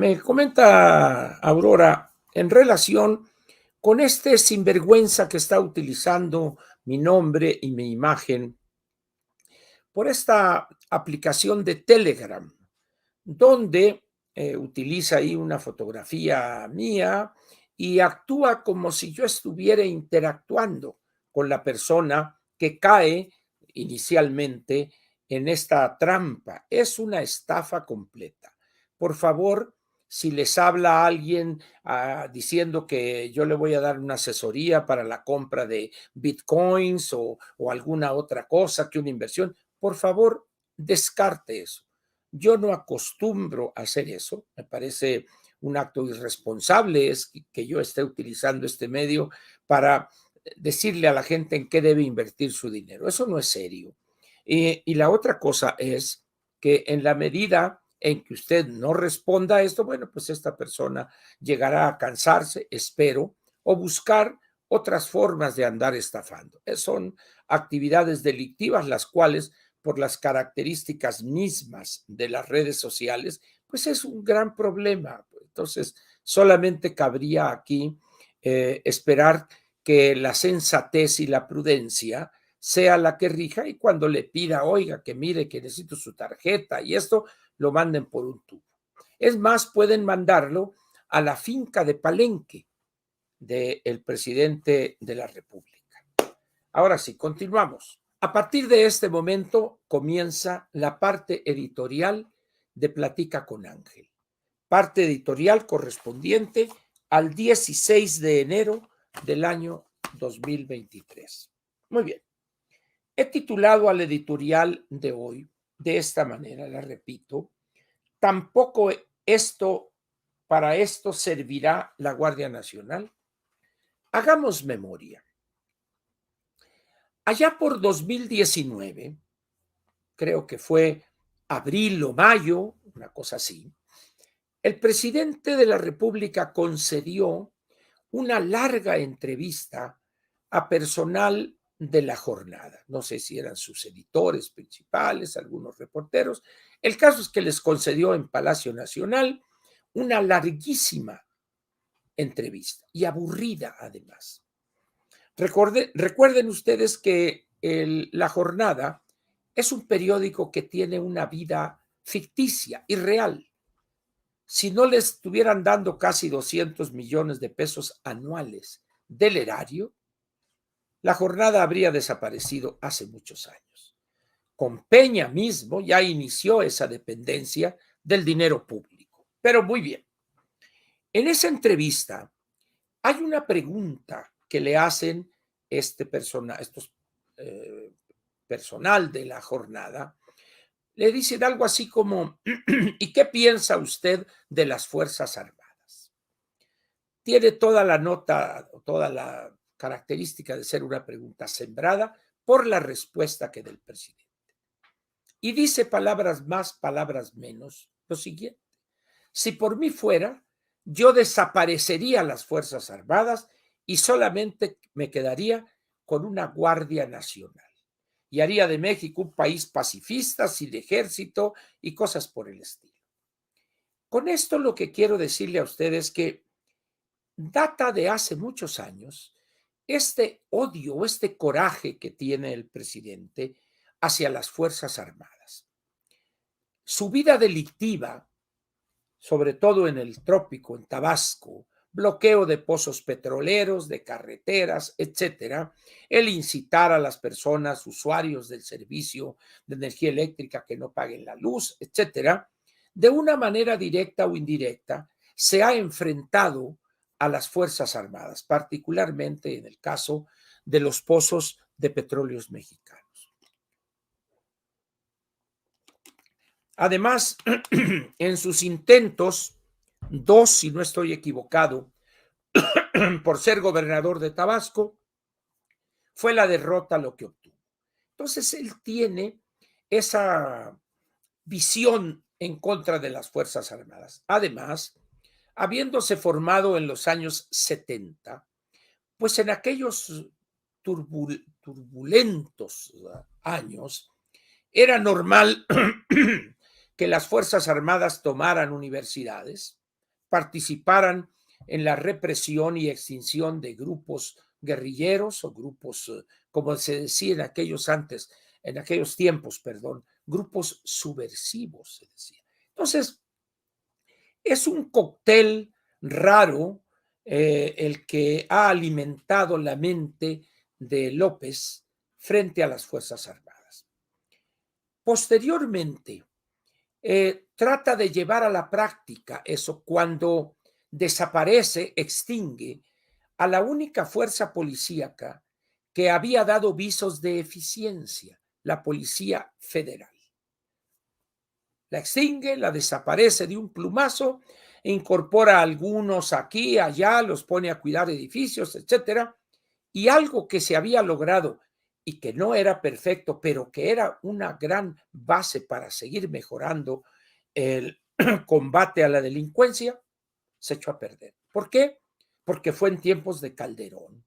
Me comenta Aurora en relación con este sinvergüenza que está utilizando mi nombre y mi imagen por esta aplicación de Telegram, donde utiliza ahí una fotografía mía y actúa como si yo estuviera interactuando con la persona que cae inicialmente en esta trampa. Es una estafa completa. Por favor, si les habla alguien diciendo que yo le voy a dar una asesoría para la compra de bitcoins o alguna otra cosa que una inversión, por favor, descarte eso. Yo no acostumbro a hacer eso, me parece un acto irresponsable es que yo esté utilizando este medio para decirle a la gente en qué debe invertir su dinero. Eso no es serio. Y la otra cosa es que en la medida en que usted no responda a esto, bueno, pues esta persona llegará a cansarse, espero, o buscar otras formas de andar estafando. Son actividades delictivas las cuales por las características mismas de las redes sociales, pues es un gran problema. Entonces, solamente cabría aquí esperar que la sensatez y la prudencia sea la que rija y cuando le pida, oiga, que mire, que necesito su tarjeta y esto, lo manden por un tubo. Es más, pueden mandarlo a la finca de Palenque del presidente de la República. Ahora sí, continuamos. A partir de este momento comienza la parte editorial de Platica con Ángel. Parte editorial correspondiente al 16 de enero del año 2023. Muy bien. He titulado al editorial de hoy de esta manera, la repito, tampoco para esto servirá la Guardia Nacional. Hagamos memoria. Allá por 2019, creo que fue abril o mayo, una cosa así, el presidente de la República concedió una larga entrevista a personal de la jornada. No sé si eran sus editores principales, algunos reporteros. El caso es que les concedió en Palacio Nacional una larguísima entrevista y aburrida además. Recuerden ustedes que La Jornada es un periódico que tiene una vida ficticia y real. Si no le estuvieran dando casi 200 millones de pesos anuales del erario, La Jornada habría desaparecido hace muchos años. Con Peña mismo ya inició esa dependencia del dinero público. Pero muy bien. En esa entrevista hay una pregunta que le hacen estos personal de La Jornada. Le dicen algo así como, ¿y qué piensa usted de las Fuerzas Armadas? Tiene toda la nota, toda la característica de ser una pregunta sembrada por la respuesta que del presidente. Y dice palabras más, palabras menos, lo siguiente. Si por mí fuera, yo desaparecería las Fuerzas Armadas y solamente me quedaría con una Guardia Nacional. Y haría de México un país pacifista, sin ejército y cosas por el estilo. Con esto lo que quiero decirle a ustedes es que data de hace muchos años este odio, este coraje que tiene el presidente hacia las Fuerzas Armadas. Su vida delictiva, sobre todo en el trópico, en Tabasco, bloqueo de pozos petroleros, de carreteras, etcétera, el incitar a las personas, usuarios del servicio de energía eléctrica que no paguen la luz, etcétera, de una manera directa o indirecta, se ha enfrentado a las Fuerzas Armadas, particularmente en el caso de los pozos de petróleos mexicanos. Además, en sus intentos, dos, si no estoy equivocado, por ser gobernador de Tabasco, fue la derrota lo que obtuvo. Entonces, él tiene esa visión en contra de las Fuerzas Armadas. Además, habiéndose formado en los años 70, pues en aquellos turbulentos años, era normal que las Fuerzas Armadas tomaran universidades participaran en la represión y extinción de grupos guerrilleros o grupos, como se decía en aquellos tiempos, perdón, grupos subversivos, se decía. Entonces, es un cóctel raro el que ha alimentado la mente de López frente a las Fuerzas Armadas. Posteriormente, trata de llevar a la práctica eso cuando desaparece, extingue a la única fuerza policíaca que había dado visos de eficiencia, la Policía Federal. La extingue, la desaparece de un plumazo, e incorpora a algunos aquí, allá, los pone a cuidar edificios, etcétera. Y algo que se había logrado y que no era perfecto, pero que era una gran base para seguir mejorando el combate a la delincuencia, se echó a perder. ¿Por qué? Porque fue en tiempos de Calderón,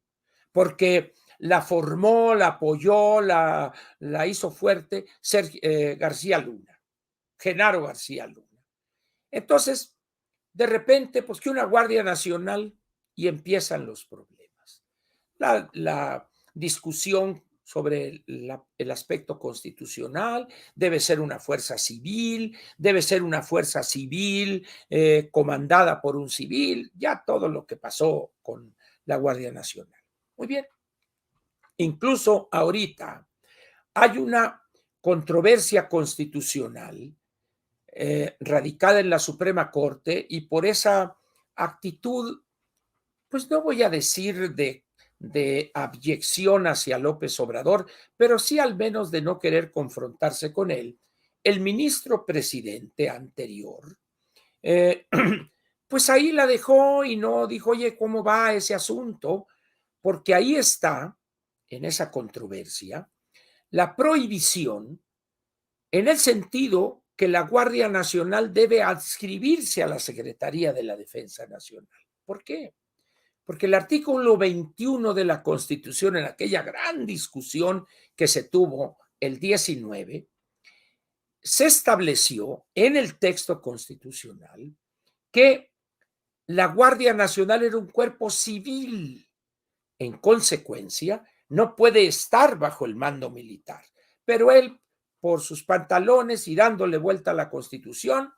porque la formó, la apoyó, la hizo fuerte García Luna, Genaro García Luna. Entonces, de repente, pues que una Guardia Nacional y empiezan los problemas. La discusión sobre el aspecto constitucional, debe ser una fuerza civil, comandada por un civil, ya todo lo que pasó con la Guardia Nacional. Muy bien. Incluso ahorita hay una controversia constitucional radicada en la Suprema Corte y por esa actitud, pues no voy a decir de abyección hacia López Obrador, pero sí al menos de no querer confrontarse con él, el ministro presidente anterior, eh, pues ahí la dejó y no dijo, oye, ¿cómo va ese asunto? Porque ahí está, en esa controversia, la prohibición en el sentido que la Guardia Nacional debe adscribirse a la Secretaría de la Defensa Nacional. ¿Por qué? Porque el artículo 21 de la Constitución, en aquella gran discusión que se tuvo el 19, se estableció en el texto constitucional que la Guardia Nacional era un cuerpo civil. En consecuencia, no puede estar bajo el mando militar. Pero él, por sus pantalones y dándole vuelta a la Constitución,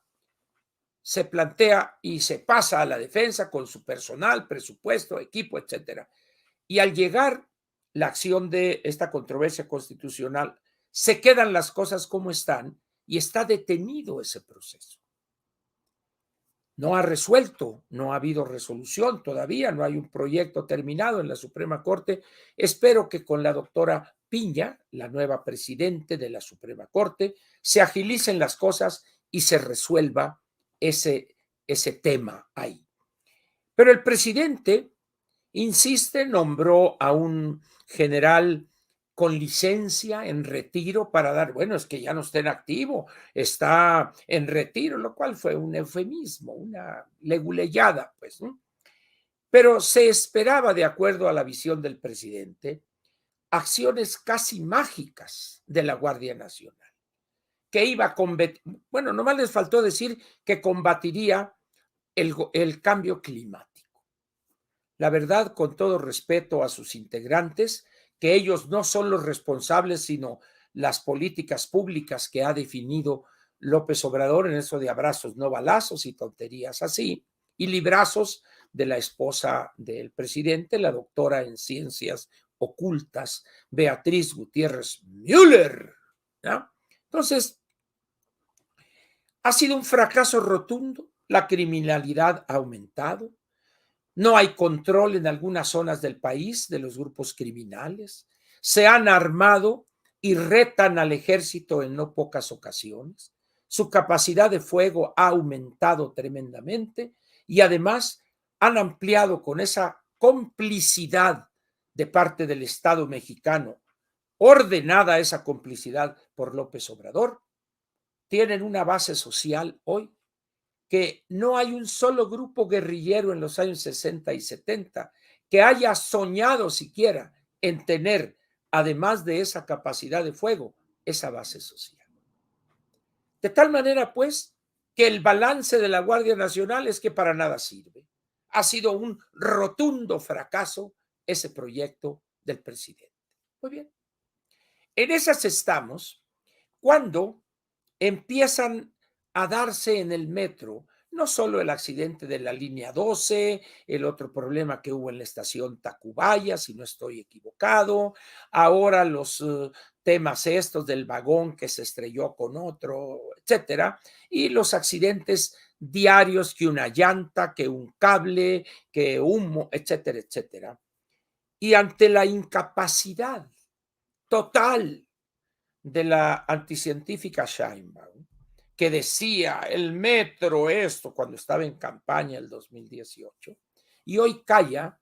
se plantea y se pasa a la defensa con su personal, presupuesto, equipo, etcétera. Y al llegar la acción de esta controversia constitucional, se quedan las cosas como están y está detenido ese proceso. No ha resuelto, no ha habido resolución todavía, no hay un proyecto terminado en la Suprema Corte. Espero que con la doctora Piña, la nueva presidente de la Suprema Corte, se agilicen las cosas y se resuelva ese tema ahí. Pero el presidente insiste, nombró a un general con licencia en retiro para dar, bueno, es que ya no está en activo, está en retiro, lo cual fue un eufemismo, una leguleyada, pues, ¿no? Pero se esperaba, de acuerdo a la visión del presidente, acciones casi mágicas de la Guardia Nacional, que iba a combatir, bueno, nomás les faltó decir que combatiría el cambio climático. La verdad, con todo respeto a sus integrantes, que ellos no son los responsables, sino las políticas públicas que ha definido López Obrador en eso de abrazos, no balazos y tonterías así, y librazos de la esposa del presidente, la doctora en ciencias ocultas, Beatriz Gutiérrez Müller, ¿no? Entonces, ha sido un fracaso rotundo, la criminalidad ha aumentado, no hay control en algunas zonas del país de los grupos criminales. Se han armado y retan al ejército en no pocas ocasiones. Su capacidad de fuego ha aumentado tremendamente y además han ampliado con esa complicidad de parte del Estado mexicano, ordenada esa complicidad por López Obrador. Tienen una base social hoy que no hay un solo grupo guerrillero en los años 60 y 70 que haya soñado siquiera en tener, además de esa capacidad de fuego, esa base social. De tal manera, pues, que el balance de la Guardia Nacional es que para nada sirve. Ha sido un rotundo fracaso ese proyecto del presidente. Muy bien. En esas estamos cuando empiezan a darse en el metro no solo el accidente de la línea 12, el otro problema que hubo en la estación Tacubaya, si no estoy equivocado, ahora los temas estos del vagón que se estrelló con otro, etcétera, y los accidentes diarios, que una llanta, que un cable, que humo, etcétera, etcétera. Y ante la incapacidad total de la anticientífica Sheinbaum, que decía el metro esto cuando estaba en campaña el 2018, y hoy calla,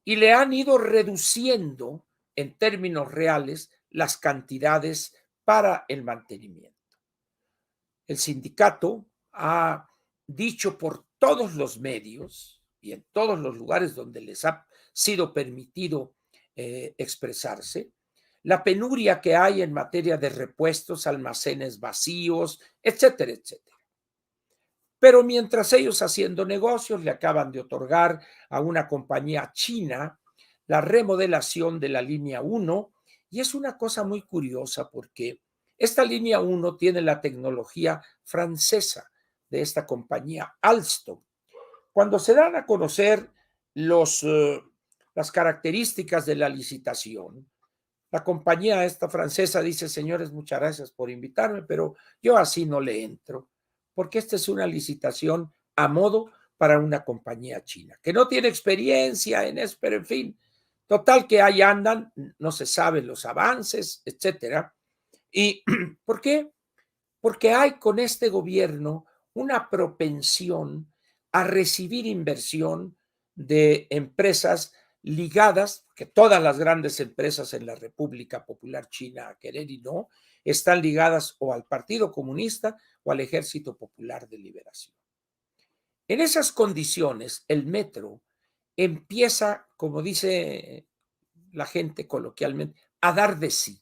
y le han ido reduciendo en términos reales las cantidades para el mantenimiento. El sindicato ha dicho por todos los medios y en todos los lugares donde les ha sido permitido expresarse, la penuria que hay en materia de repuestos, almacenes vacíos, etcétera, etcétera. Pero mientras ellos haciendo negocios le acaban de otorgar a una compañía china la remodelación de la línea 1, y es una cosa muy curiosa porque esta línea 1 tiene la tecnología francesa de esta compañía Alstom. Cuando se dan a conocer los, las características de la licitación, la compañía esta francesa dice: señores, muchas gracias por invitarme, pero yo así no le entro, porque esta es una licitación a modo para una compañía china, que no tiene experiencia en eso, pero en fin, total que ahí andan, no se saben los avances, etcétera. ¿Y por qué? Porque hay con este gobierno una propensión a recibir inversión de empresas ligadas, que todas las grandes empresas en la República Popular China, a querer y no, están ligadas o al Partido Comunista o al Ejército Popular de Liberación. En esas condiciones, el metro empieza, como dice la gente coloquialmente, a dar de sí.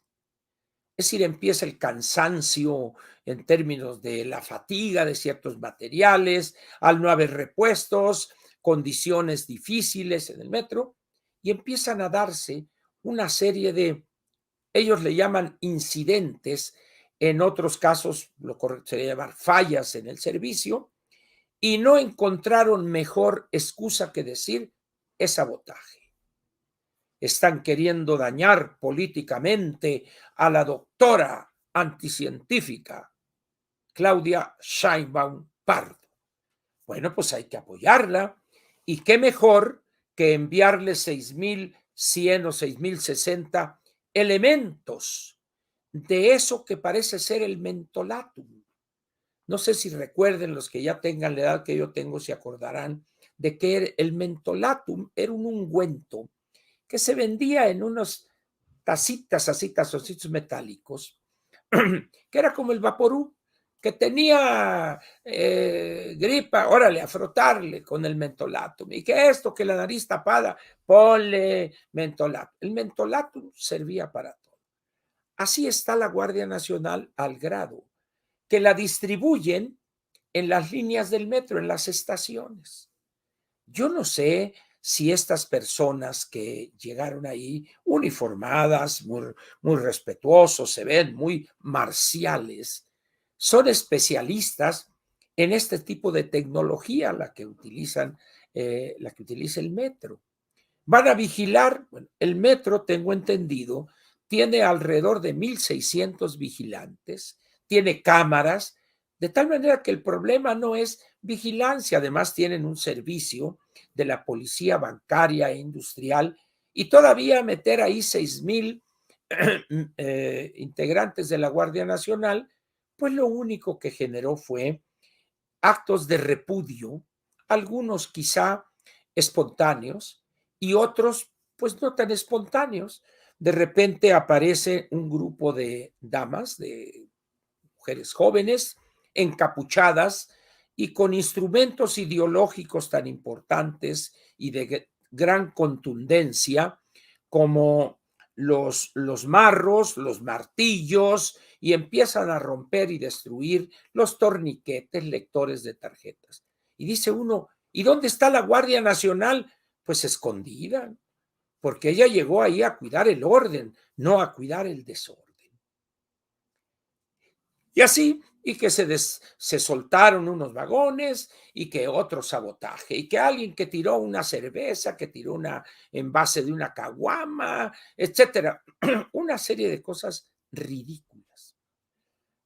Es decir, empieza el cansancio en términos de la fatiga de ciertos materiales, al no haber repuestos, condiciones difíciles en el metro, y empiezan a darse una serie de, ellos le llaman incidentes, en otros casos lo correcto sería llamar fallas en el servicio, y no encontraron mejor excusa que decir es sabotaje. Están queriendo dañar políticamente a la doctora anticientífica Claudia Sheinbaum Pardo. Bueno, pues hay que apoyarla. Y qué mejor que enviarle 6,100 o 6,060 elementos de eso que parece ser el mentolatum. No sé si recuerden, los que ya tengan la edad que yo tengo, se acordarán de que el mentolatum era un ungüento que se vendía en unos tacitas, así, tazoncitos metálicos, que era como el vaporú, que tenía gripa, órale, a frotarle con el mentolatum. Y que esto, que la nariz tapada, ponle mentolatum. El mentolatum servía para todo. Así está la Guardia Nacional al grado que la distribuyen en las líneas del metro, en las estaciones. Yo no sé si estas personas que llegaron ahí uniformadas, muy respetuosos, se ven muy marciales, son especialistas en este tipo de tecnología, la que utiliza el metro. Van a vigilar, bueno, el metro, tengo entendido, tiene alrededor de 1,600 vigilantes, tiene cámaras, de tal manera que el problema no es vigilancia, además tienen un servicio de la policía bancaria e industrial, y todavía meter ahí 6,000 integrantes de la Guardia Nacional, pues lo único que generó fue actos de repudio, algunos quizá espontáneos y otros pues no tan espontáneos. De repente aparece un grupo de damas, de mujeres jóvenes, encapuchadas y con instrumentos ideológicos tan importantes y de gran contundencia como los marros, los martillos y empiezan a romper y destruir los torniquetes, lectores de tarjetas. Y dice uno, ¿y dónde está la Guardia Nacional? Pues escondida, porque ella llegó ahí a cuidar el orden, no a cuidar el desorden. Y así, y que se soltaron unos vagones y que otro sabotaje, y que alguien que tiró una cerveza, que tiró una envase de una caguama, etcétera. Una serie de cosas ridículas.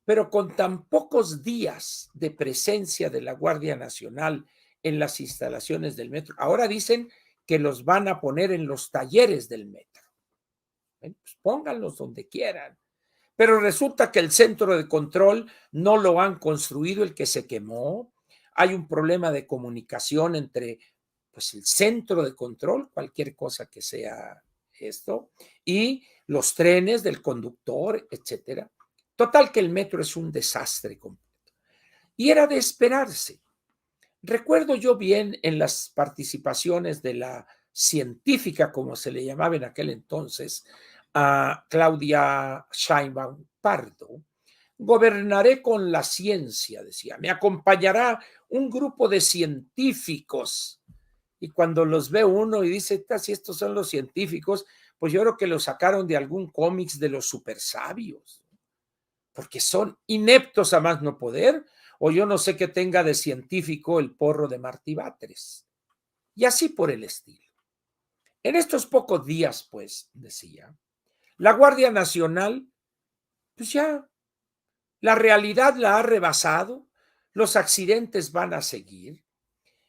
Pero con tan pocos días de presencia de la Guardia Nacional en las instalaciones del metro, ahora dicen que los van a poner en los talleres del metro. Bueno, pues pónganlos donde quieran. Pero resulta que el centro de control no lo han construido, el que se quemó. Hay un problema de comunicación entre pues, el centro de control, cualquier cosa que sea esto, y los trenes del conductor, etcétera. Total que el metro es un desastre completo. Y era de esperarse. Recuerdo yo bien en las participaciones de la científica, como se le llamaba en aquel entonces, a Claudia Sheinbaum Pardo, gobernaré con la ciencia, decía, me acompañará un grupo de científicos. Y cuando los ve uno y dice, si estos son los científicos, pues yo creo que los sacaron de algún cómics de los super sabios, porque son ineptos a más no poder, o yo no sé qué tenga de científico el porro de Martí Batres. Y así por el estilo. En estos pocos días, pues, decía, la Guardia Nacional, pues ya, la realidad la ha rebasado, los accidentes van a seguir.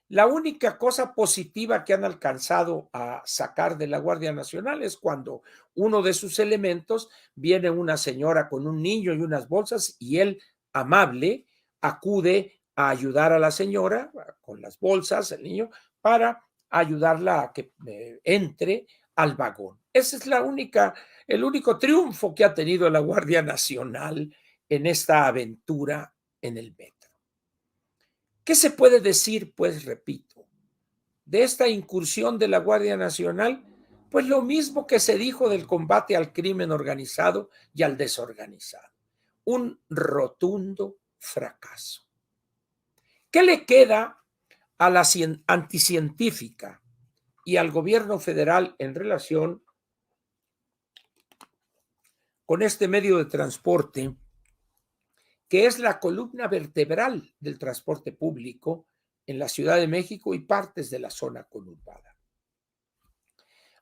La única cosa positiva que han alcanzado a sacar de la Guardia Nacional es cuando uno de sus elementos viene una señora con un niño y unas bolsas y él, amable, acude a ayudar a la señora con las bolsas, el niño, para ayudarla a que entre al vagón. Ese es el único triunfo que ha tenido la Guardia Nacional en esta aventura en el metro. ¿Qué se puede decir, pues, repito, de esta incursión de la Guardia Nacional? Pues lo mismo que se dijo del combate al crimen organizado y al desorganizado. Un rotundo fracaso. ¿Qué le queda a la anticientífica y al gobierno federal en relación con este medio de transporte que es la columna vertebral del transporte público en la Ciudad de México y partes de la zona conurbada?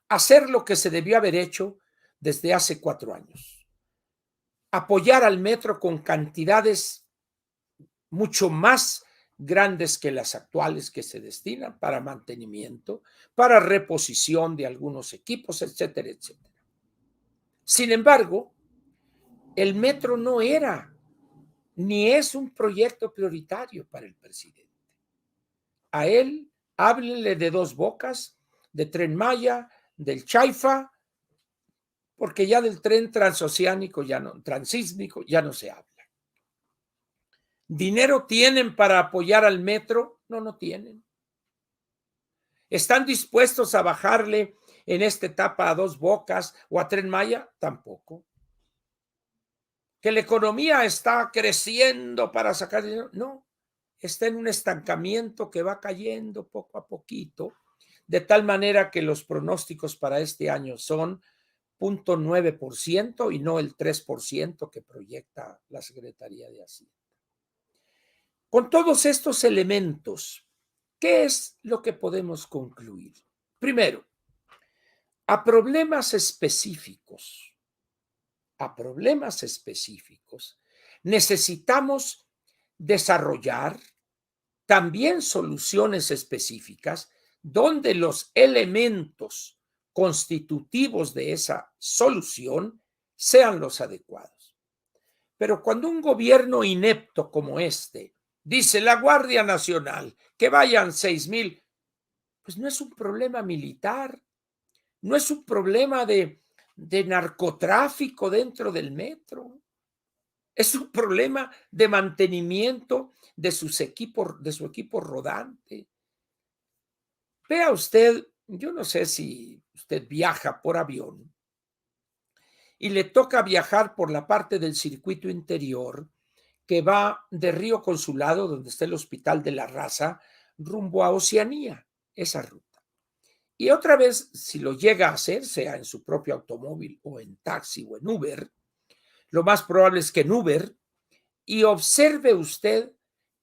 Hacer lo que se debió haber hecho desde hace 4 años. Apoyar al metro con cantidades mucho más grandes que las actuales que se destinan para mantenimiento, para reposición de algunos equipos, etcétera, etcétera. Sin embargo, el metro no era ni es un proyecto prioritario para el presidente. A él, háblenle de Dos Bocas, de Tren Maya, del Chaifa, porque ya del tren transoceánico, transísmico, ya no se habla. ¿Dinero tienen para apoyar al metro? No, no tienen. ¿Están dispuestos a bajarle en esta etapa a Dos Bocas o a Tren Maya? Tampoco. ¿Que la economía está creciendo para sacar dinero? No, está en un estancamiento que va cayendo poco a poquito, de tal manera que los pronósticos para este año son 0.9% y no el 3% que proyecta la Secretaría de Hacienda. Con todos estos elementos, ¿qué es lo que podemos concluir? Primero, a problemas específicos, necesitamos desarrollar también soluciones específicas donde los elementos constitutivos de esa solución sean los adecuados. Pero cuando un gobierno inepto como este dice la Guardia Nacional que vayan 6,000, pues no es un problema militar, no es un problema de narcotráfico dentro del metro, es un problema de mantenimiento de su equipo rodante. Vea usted, yo no sé si usted viaja por avión y le toca viajar por la parte del circuito interior que va de Río Consulado, donde está el Hospital de la Raza, rumbo a Oceanía, esa ruta. Y otra vez, si lo llega a hacer, sea en su propio automóvil o en taxi o en Uber, lo más probable es que en Uber, y observe usted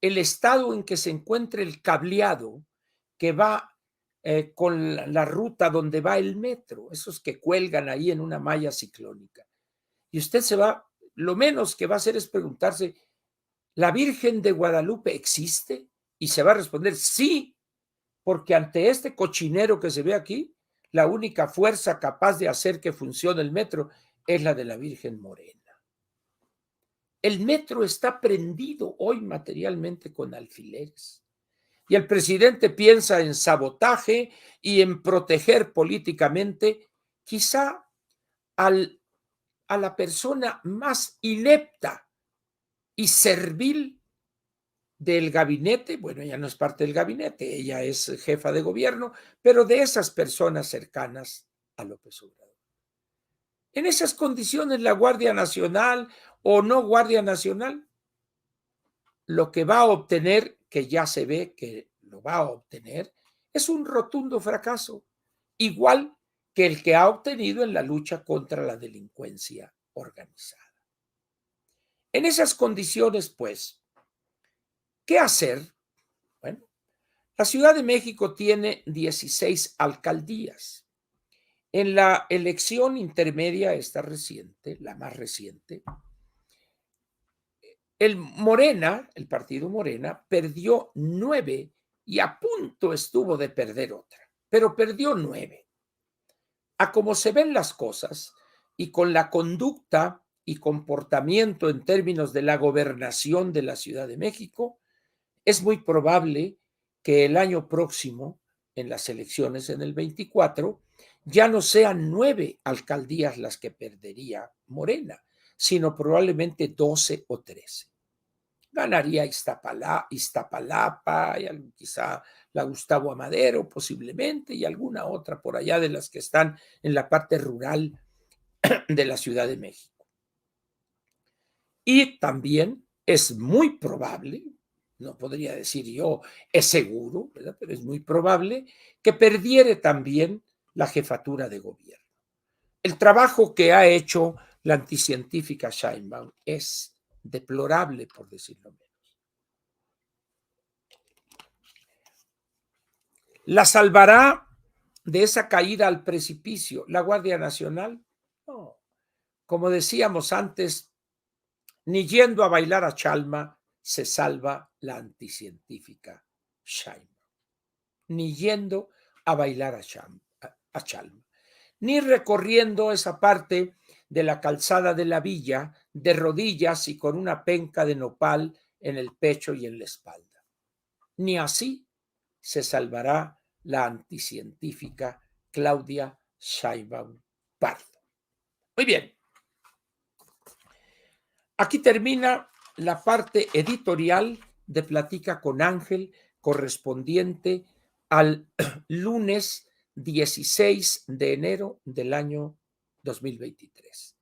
el estado en que se encuentra el cableado que va con la ruta donde va el metro, esos que cuelgan ahí en una malla ciclónica. Y usted se va, lo menos que va a hacer es preguntarse, ¿la Virgen de Guadalupe existe? Y se va a responder sí, porque ante este cochinero que se ve aquí, la única fuerza capaz de hacer que funcione el metro es la de la Virgen Morena. El metro está prendido hoy materialmente con alfileres. Y el presidente piensa en sabotaje y en proteger políticamente quizá al, a la persona más inepta y servil del gabinete. Bueno, ella no es parte del gabinete, ella es jefa de gobierno, pero de esas personas cercanas a López Obrador. En esas condiciones, la Guardia Nacional o no Guardia Nacional, lo que va a obtener, que ya se ve que lo va a obtener, es un rotundo fracaso, igual que el que ha obtenido en la lucha contra la delincuencia organizada. En esas condiciones, pues, ¿qué hacer? Bueno, la Ciudad de México tiene 16 alcaldías. En la elección intermedia, esta reciente, la más reciente, el Morena, el partido Morena, perdió 9 y a punto estuvo de perder otra, pero perdió 9. A como se ven las cosas y con la conducta y comportamiento en términos de la gobernación de la Ciudad de México, es muy probable que el año próximo, en las elecciones en el 24, ya no sean 9 alcaldías las que perdería Morena, sino probablemente 12 o 13. Ganaría Iztapalapa, y quizá la Gustavo Amadero posiblemente, y alguna otra por allá de las que están en la parte rural de la Ciudad de México. Y también es muy probable, no podría decir yo, es seguro, ¿verdad? Pero es muy probable que perdiere también la jefatura de gobierno. El trabajo que ha hecho la anticientífica Sheinbaum es deplorable, por decirlo menos. ¿La salvará de esa caída al precipicio la Guardia Nacional? No. Como decíamos antes, ni yendo a bailar a Chalma se salva la anticientífica Sheinbaum. Ni yendo a bailar a Chalma. Ni recorriendo esa parte de la calzada de la villa de rodillas y con una penca de nopal en el pecho y en la espalda. Ni así se salvará la anticientífica Claudia Sheinbaum Pardo. Muy bien. Aquí termina la parte editorial de Platica con Ángel, correspondiente al lunes 16 de enero del año 2023.